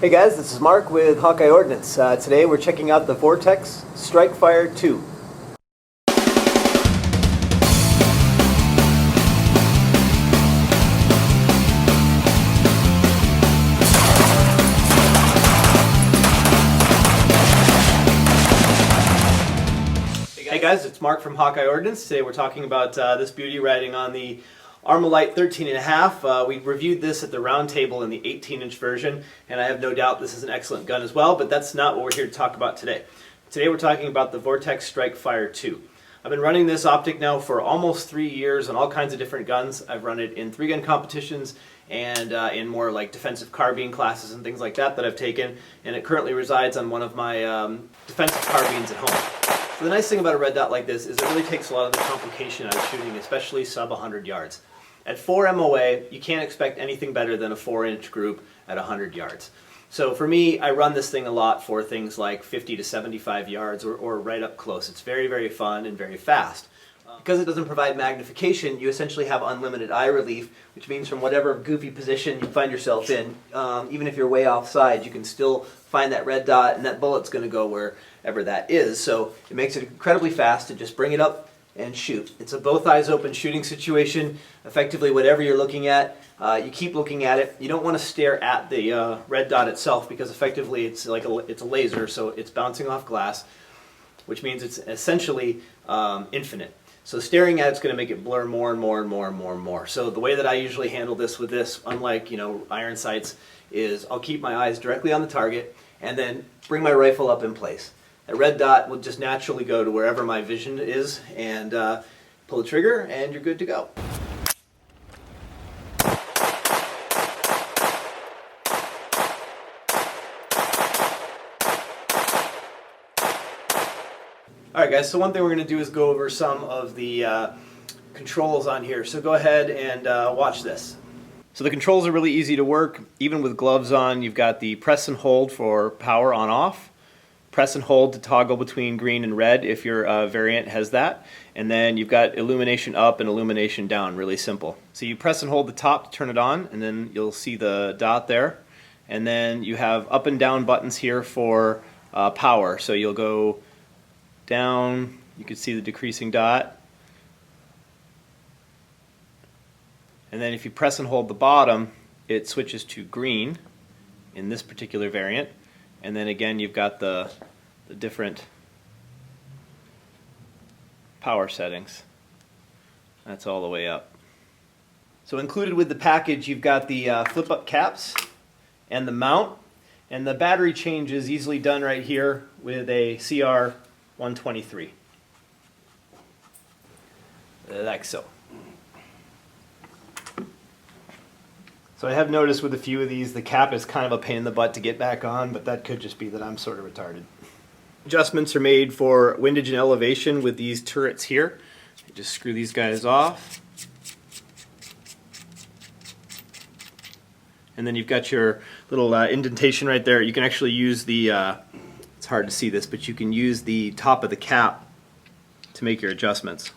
Hey guys, this is Mark with Hawkeye Ordnance. Today we're checking out the Vortex Strikefire II. Hey guys, it's Mark from Hawkeye Ordnance. Today we're talking about this beauty riding on the Armalite 13.5. We reviewed this at the round table in the 18-inch version, and I have no doubt this is an excellent gun as well, but that's not what we're here to talk about today. Today we're talking about the Vortex Strikefire II. I've been running this optic now for almost 3 years on all kinds of different guns. I've run it in 3-gun competitions and in more like defensive carbine classes and things like that I've taken, and it currently resides on one of my defensive carbines at home. So the nice thing about a red dot like this is it really takes a lot of the complication out of shooting, especially sub 100 yards. At 4 MOA, you can't expect anything better than a 4-inch group at 100 yards. So for me, I run this thing a lot for things like 50 to 75 yards or right up close. It's very, very fun and very fast. Because it doesn't provide magnification, you essentially have unlimited eye relief, which means from whatever goofy position you find yourself in, even if you're way offside, you can still find that red dot and that bullet's going to go wherever that is. So it makes it incredibly fast to just bring it up and shoot. It's a both eyes open shooting situation. Effectively, whatever you're looking at, you keep looking at it. You don't want to stare at the red dot itself because effectively it's like it's a laser, so it's bouncing off glass, which means it's essentially infinite. So staring at it's going to make it blur more and more and more and more and more. So the way that I usually handle this with this, unlike iron sights, is I'll keep my eyes directly on the target and then bring my rifle up in place. A red dot will just naturally go to wherever my vision is and pull the trigger and you're good to go. Alright guys, so one thing we're going to do is go over some of the controls on here. So go ahead and watch this. So the controls are really easy to work. Even with gloves on, you've got the press and hold for power on off. Press and hold to toggle between green and red if your variant has that. And then you've got illumination up and illumination down, really simple. So you press and hold the top to turn it on, and then you'll see the dot there. And then you have up and down buttons here for power. So you'll go down, you can see the decreasing dot. And then if you press and hold the bottom, it switches to green in this particular variant. And then again, you've got the different power settings. That's all the way up. So included with the package, you've got the flip-up caps and the mount. And the battery change is easily done right here with a CR123. Like so. So I have noticed with a few of these, the cap is kind of a pain in the butt to get back on, but that could just be that I'm sort of retarded. Adjustments are made for windage and elevation with these turrets here. You just screw these guys off. And then you've got your little indentation right there. You can actually use the, it's hard to see this, but you can use the top of the cap to make your adjustments.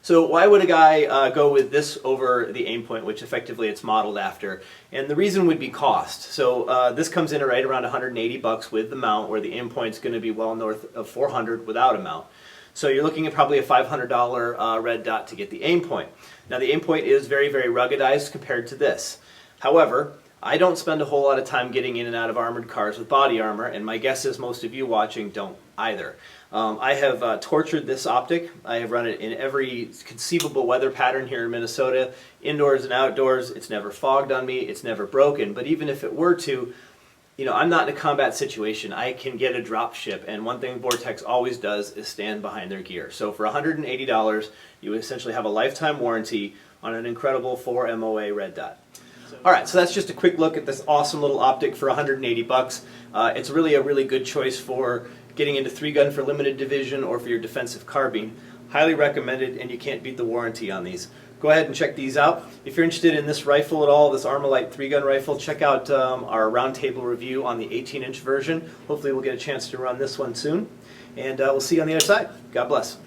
So why would a guy go with this over the aim point, which effectively it's modeled after? And the reason would be cost. So this comes in at right around $180 with the mount, where the aim point's going to be well north of $400 without a mount. So you're looking at probably a $500 red dot to get the aim point. Now the aim point is very, very ruggedized compared to this. However, I don't spend a whole lot of time getting in and out of armored cars with body armor, and my guess is most of you watching don't either. I have tortured this optic. I have run it in every conceivable weather pattern here in Minnesota, indoors and outdoors. It's never fogged on me. It's never broken. But even if it were to, I'm not in a combat situation. I can get a drop ship, and one thing Vortex always does is stand behind their gear. So for $180, you essentially have a lifetime warranty on an incredible 4 MOA red dot. Alright, so that's just a quick look at this awesome little optic for $180. It's really a really good choice for getting into 3-gun for limited division or for your defensive carbine. Highly recommended, and you can't beat the warranty on these. Go ahead and check these out. If you're interested in this rifle at all, this Armalite 3-gun rifle, check out our roundtable review on the 18-inch version. Hopefully we'll get a chance to run this one soon. And we'll see you on the other side. God bless.